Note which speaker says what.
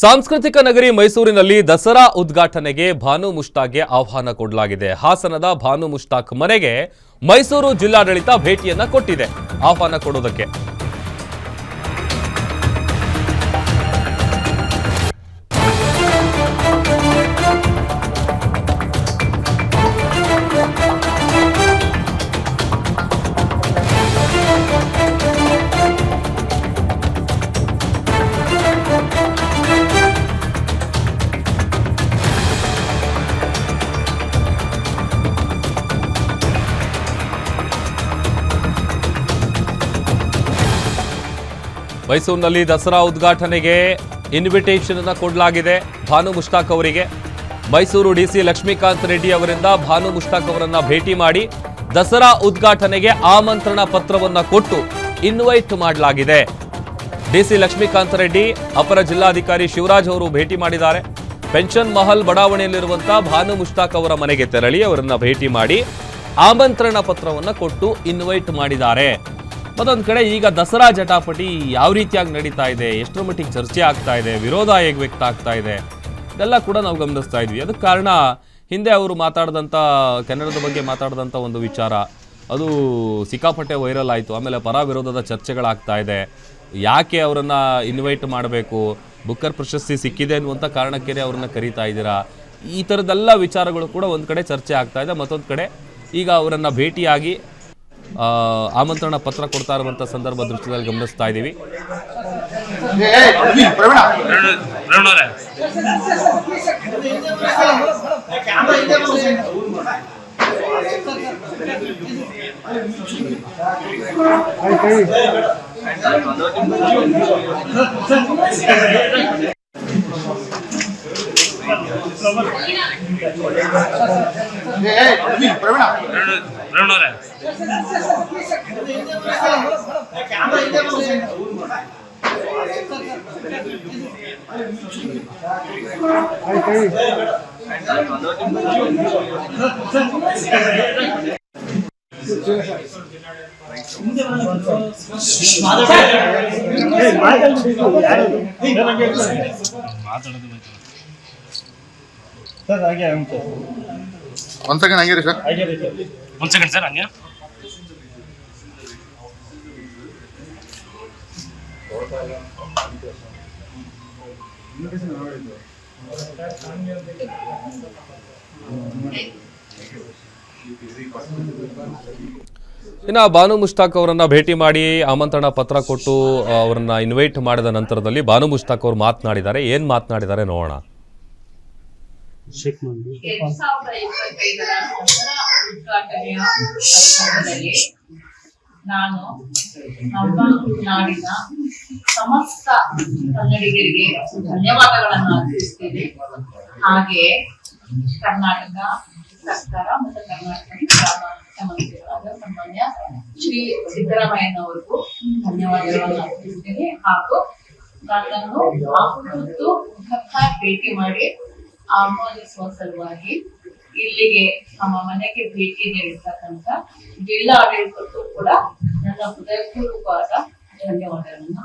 Speaker 1: ಸಾಂಸ್ಕೃತಿಕ ನಗರಿ ಮೈಸೂರಿನಲ್ಲಿ ದಸರಾ ಉದ್ಘಾಟನೆಗೆ ಭಾನು ಮುಷ್ತಾಕ್ಗೆ ಆಹ್ವಾನ ಕೊಡಲಾಗಿದೆ. ಹಾಸನದ ಭಾನು ಮುಷ್ತಾಕ್ ಮನೆಗೆ ಮೈಸೂರು ಜಿಲ್ಲಾಡಳಿತ ಭೇಟಿಯನ್ನ ಕೊಟ್ಟಿದೆ ಆಹ್ವಾನ ಕೊಡೋದಕ್ಕೆ. ಮೈಸೂರಿನಲ್ಲಿ ದಸರಾ ಉದ್ಘಾಟನೆಗೆ ಇನ್ವಿಟೇಷನ್ ಅನ್ನು ಕೊಡಲಾಗಿದೆ ಭಾನು ಮುಷ್ತಾಕ್ ಅವರಿಗೆ. ಮೈಸೂರು ಡಿಸಿ ಲಕ್ಷ್ಮೀಕಾಂತ್ ರೆಡ್ಡಿ ಅವರಿಂದ ಭಾನು ಮುಷ್ತಾಕ್ ಅವರನ್ನ ಭೇಟಿ ಮಾಡಿ ದಸರಾ ಉದ್ಘಾಟನೆಗೆ ಆಮಂತ್ರಣ ಪತ್ರವನ್ನು ಕೊಟ್ಟು ಇನ್ವೈಟ್ ಮಾಡಲಾಗಿದೆ. ಡಿಸಿ ಲಕ್ಷ್ಮೀಕಾಂತ್ ರೆಡ್ಡಿ ಅಪರ ಜಿಲ್ಲಾಧಿಕಾರಿ ಶಿವರಾಜ್ ಅವರು ಭೇಟಿ ಮಾಡಿದ್ದಾರೆ. ಪೆನ್ಷನ್ ಮಹಲ್ ಬಡಾವಣೆಯಲ್ಲಿರುವಂತಹ ಭಾನು ಮುಷ್ತಾಕ್ ಅವರ ಮನೆಗೆ ತೆರಳಿ ಅವರನ್ನ ಭೇಟಿ ಮಾಡಿ ಆಮಂತ್ರಣ ಪತ್ರವನ್ನು ಕೊಟ್ಟು ಇನ್ವೈಟ್ ಮಾಡಿದ್ದಾರೆ. ಮತ್ತೊಂದು ಕಡೆ ಈಗ ದಸರಾ ಜಟಾಪಟಿ ಯಾವ ರೀತಿಯಾಗಿ ನಡೀತಾ ಇದೆ, ಎಷ್ಟರ ಮಟ್ಟಿಗೆ ಚರ್ಚೆ ಆಗ್ತಾ ಇದೆ, ವಿರೋಧ ಹೇಗೆ ವ್ಯಕ್ತ ಆಗ್ತಾ ಇದೆ, ಇದೆಲ್ಲ ಕೂಡ ನಾವು ಗಮನಿಸ್ತಾ ಇದ್ವಿ. ಅದಕ್ಕೆ ಕಾರಣ ಹಿಂದೆ ಅವರು ಮಾತಾಡಿದಂಥ ಕನ್ನಡದ ಬಗ್ಗೆ ಮಾತಾಡಿದಂಥ ಒಂದು ವಿಚಾರ ಅದು ಸಿಕ್ಕಾಪಟ್ಟೆ ವೈರಲ್ ಆಯಿತು. ಆಮೇಲೆ ಪರ ವಿರೋಧದ ಚರ್ಚೆಗಳಾಗ್ತಾ ಇದೆ. ಯಾಕೆ ಅವರನ್ನು ಇನ್ವೈಟ್ ಮಾಡಬೇಕು, ಬುಕ್ಕರ್ ಪ್ರಶಸ್ತಿ ಸಿಕ್ಕಿದೆ ಅನ್ನುವಂಥ ಕಾರಣಕ್ಕೆ ಅವ್ರನ್ನ ಕರೀತಾ ಇದ್ದೀರಾ, ಈ ಥರದ್ದೆಲ್ಲ ವಿಚಾರಗಳು ಕೂಡ ಒಂದು ಕಡೆ ಚರ್ಚೆ ಆಗ್ತಾ ಇದೆ. ಮತ್ತೊಂದು ಕಡೆ ಈಗ ಅವರನ್ನು ಭೇಟಿಯಾಗಿ ಆಮಂತ್ರಣ ಪತ್ರ ಕೊಡ್ತಾ ಇರುವಂತ ಸಂದರ್ಭ ದೃಷ್ಟಿಯಲ್ಲಿ ಗಮನಿಸ್ತಾ ಇದ್ದೀವಿ.
Speaker 2: One second, I get it, sir.
Speaker 3: 1 second, sir. Anya.
Speaker 1: ಇನ್ನು ಭಾನು ಮುಷ್ತಾಕ್ ಅವರನ್ನ ಭೇಟಿ ಮಾಡಿ ಆಮಂತ್ರಣ ಪತ್ರ ಕೊಟ್ಟು ಅವರನ್ನ ಇನ್ವೈಟ್ ಮಾಡಿದ ನಂತರದಲ್ಲಿ ಭಾನು ಮುಷ್ತಾಕ್ ಅವರು ಮಾತನಾಡಿದ್ದಾರೆ. ಏನ್ ಮಾತನಾಡಿದ್ದಾರೆ ನೋಡೋಣ.
Speaker 4: 2025ರ ದಸರಾ ಉದ್ಘಾಟನೆಯ ಸಂದರ್ಭದಲ್ಲಿ ನಾನು ನಮ್ಮ ನಾಡಿನ ಸಮಸ್ತ ಕನ್ನಡಿಗರಿಗೆ ಧನ್ಯವಾದಗಳನ್ನು ಅರ್ಪಿಸುತ್ತೇನೆ. ಹಾಗೆಯೇ ಕರ್ನಾಟಕ ಸರ್ಕಾರ ಮತ್ತು ಕರ್ನಾಟಕ ಮುಖ್ಯಮಂತ್ರಿಗಳಾದ ಸನ್ಮಾನ್ಯ ಶ್ರೀ ಸಿದ್ದರಾಮಯ್ಯನವರಿಗೂ ಧನ್ಯವಾದಗಳನ್ನು ಅರ್ಪಿಸುತ್ತೇನೆ. ಹಾಗೂ ನನ್ನನ್ನು ಭೇಟಿ ಮಾಡಿ ಆಮೋದಿಸುವ ಸಲುವಾಗಿ ಇಲ್ಲಿಗೆ ನಮ್ಮ ಮನೆಗೆ ಭೇಟಿ ನೀಡಿರ್ತಕ್ಕಂಥ ಜಿಲ್ಲಾ ಆಡಳಿತಕ್ಕೂ ಕೂಡ ನನ್ನ ಹೃದಯಪೂರ್ವಕವಾದ ಧನ್ಯವಾದಗಳನ್ನು